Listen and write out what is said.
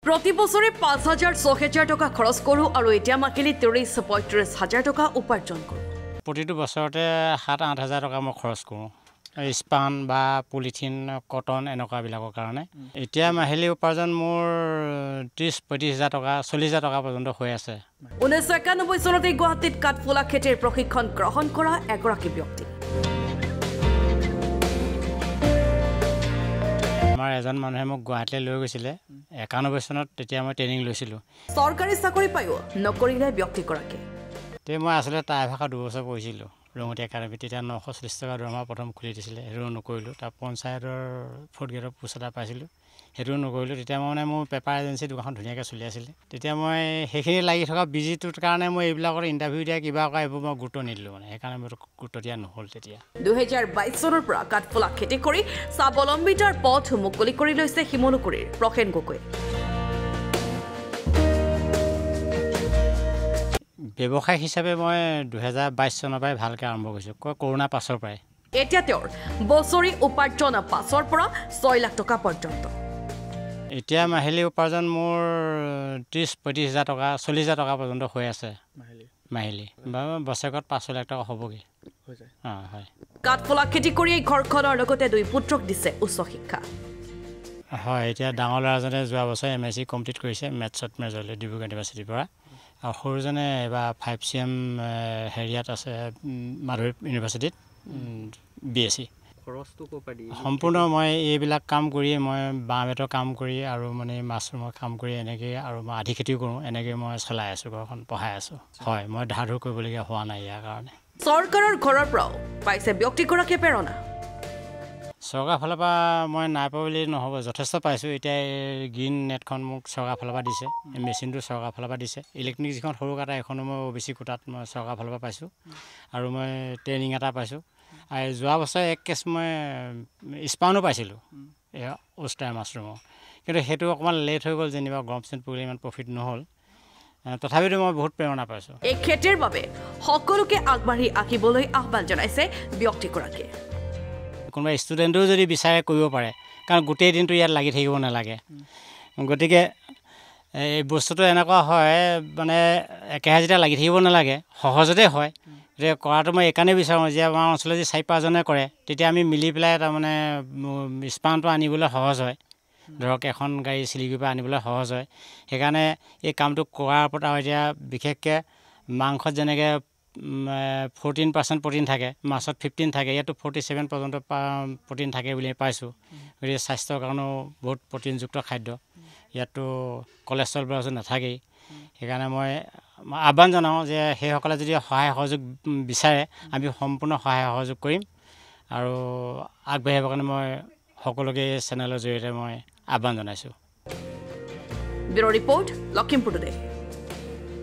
প্ৰতি বছৰে ৫,০০০-৬,০০০ টকা খৰচ কৰোঁ আৰু এতিয়া মাকিলি ৩০-৩৫,০০০ টকা উপাৰ্জন কৰোঁ। প্ৰতিটো বছৰতে ৭-৮ হাজাৰ টকা মই খৰচ কৰোঁ স্পান বা পলিথিন কটন এনেকুৱাবিলাকৰ কাৰণে। এতিয়া মাহিলী উপাৰ্জন মোৰ ৩০-৩৫ হাজাৰ টকা ৪০ হাজাৰ টকা পৰ্যন্ত হৈ আছে। ১৯৯১ চনতে গুৱাহাটীত কাঠফুলা খেতিৰ প্ৰশিক্ষণ গ্ৰহণ কৰা এগৰাকী ব্যক্তি। আমাৰ এজন মানুহে মোক গুৱাহাটীলৈ লৈ গৈছিলে ৯১ চনত, তেতিয়া মই ট্ৰেইনিং লৈছিলোঁ। চৰকাৰী চাকৰি পায়ো নকৰিলে ব্যক্তিগৰাকী। তেতিয়া মই আচলতে টাই ভাষা ২ বছৰ পঢ়িছিলোঁ ৰঙতি একাডেমি। তেতিয়া ৯৪০ টকা দৰমহা প্ৰথম খুলি দিছিলে, সেইটো নকৰিলোঁ। তাৰ পঞ্চায়তৰ 4th গ্ৰেডৰ পোষ্ট এটা পাইছিলোঁ, সেইটোও নকৰিলোঁ। তেতিয়া মই মোৰ পেপাৰ এজেঞ্চি দোকানখন ধুনীয়াকৈ চলি আছিলে। তেতিয়া মই সেইখিনি লাগি থকা বিজিটোৰ কাৰণে মই এইবিলাকৰ ইণ্টাৰভিউ দিয়া কিবা কৰা এইবোৰ মই গুৰুত্ব নিদিলোঁ, সেইকাৰণে মোৰ গুৰুত্ব দিয়া নহ'ল। তেতিয়া ২০২২ চনৰ পৰা কাঠফুলা খেতি কৰি স্বাৱলম্বিতাৰ পথ মুকলি কৰি লৈছে শিমলুগুৰিৰ প্ৰসেন গগৈ। ব্যৱসায় হিচাপে মই ২০২২ চনৰ পৰাই ভালকৈ আৰম্ভ কৰিছোঁ, কৰোণা পাছৰ পৰাই। এতিয়া তেওঁৰ বছৰি উপাৰ্জন ৫ৰ পৰা ৬ লাখ টকা পৰ্যন্ত। এতিয়া মাহিলী উপাৰ্জন মোৰ ৩০-৩৫ হাজাৰ টকা ৪০ হাজাৰ টকা পৰ্যন্ত হৈ আছে মাহিলী। বছৰেকত ৫ লাখ টকা হ'বগৈ। হয়। কাঠফুলা খেতি কৰি এই ঘৰখনৰ লগতে 2 পুত্ৰক দিছে উচ্চ শিক্ষা। হয়, এতিয়া ডাঙৰ ল'ৰাজনে যোৱা বছৰ MSc কমপ্লিট কৰিছে মেথছত মেজৰ লৈ ডিব্ৰুগড় ইউনিভাৰ্চিটিৰ পৰা। আৰু সৰুজনে এইবাৰ 5cm হেৰিয়াত আছে মাধৱদেৱ ইউনিভাৰ্চিটিত BSc। খৰচটো ক'ৰ পৰা দিয়ে? সম্পূৰ্ণ মই এইবিলাক কাম কৰি মই বাঁহ বেতৰ কাম কৰি আৰু মানে মাছৰুমৰ কাম কৰি এনেকৈ আৰু মই আধি খেতিও কৰোঁ, এনেকৈ মই চলাই আছোঁ, ঘৰখন পঢ়াই আছোঁ। হয়, মই ধাৰ ধুৰ কৰিবলগীয়া হোৱা নাই ইয়াৰ কাৰণে। চৰকাৰৰ ঘৰৰ পৰাও পাইছে ব্যক্তিগৰাকীয়ে প্ৰেৰণা। চৰকাৰৰ ফালৰ পৰা মই নাই পোৱা বুলি নহ'ব, যথেষ্ট পাইছোঁ। এতিয়া গ্ৰীণ নেটখন মোক চৰকাৰৰ ফালৰ পৰা দিছে, মেচিনটো চৰকাৰৰ ফালৰ পৰা দিছে। ইলেক্ট্ৰনিক যিখন সৰু কাটা এখনো মই OBC কোটাত মই চৰকাৰৰ ফালৰ পৰা পাইছোঁ। আৰু মই ট্ৰেইনিং এটা পাইছোঁ। আৰু যোৱা বছৰ 1 কেছ মই স্পানো পাইছিলোঁ ওষ্টাৰ মাছৰুমৰ, কিন্তু সেইটো অকণমান লেট হৈ গ'ল যেনিবা, গৰম চিজন পৰিলে ইমান প্ৰফিট নহ'ল। তথাপিতো মই বহুত প্ৰেৰণা পাইছোঁ। এই খেতিৰ বাবে সকলোকে আগবাঢ়ি আহিবলৈ আহ্বান জনাইছে ব্যক্তিগৰাকীয়ে। কোনোবা ষ্টুডেণ্টেও যদি বিচাৰে কৰিব পাৰে, কাৰণ গোটেই দিনটো ইয়াত লাগি থাকিব নালাগে। গতিকে এই বস্তুটো এনেকুৱা হয় মানে একেৰাহে যেতিয়া লাগি থাকিব নালাগে, সহজতে হয়। গতিকে কৰাটো মই এইকাৰণেই বিচাৰোঁ যে আমাৰ অঞ্চলত যদি 4-5জনে কৰে, তেতিয়া আমি মিলি পেলাই তাৰমানে স্পানটো আনিবলৈ সহজ হয়। ধৰক এখন গাড়ী চিলিগুৰিৰ পৰা আনিবলৈ সহজ হয়। সেইকাৰণে এই কামটো কৰাৰ ওপৰত আৰু এতিয়া বিশেষকৈ মাংসত যেনেকৈ 14% প্ৰ'টিন থাকে, মাছত 15 থাকে, ইয়াতো 47 পৰ্যন্ত প্ৰ'টিন থাকে বুলি পাইছোঁ। গতিকে স্বাস্থ্যৰ কাৰণেও বহুত প্ৰ'টিনযুক্ত খাদ্য, ইয়াততো কলেষ্ট্ৰল ব্লাছো নাথাকেই। সেইকাৰণে মই আহ্বান জনাওঁ যে সেইসকলে যদি সহায় সহযোগ বিচাৰে, আমি সম্পূৰ্ণ সহায় সহযোগ কৰিম। আৰু আগবাঢ়িবৰ কাৰণে মই সকলোকে চেনেলৰ জৰিয়তে মই আহ্বান জনাইছোঁ। Bureau' report, Lakhimpur today.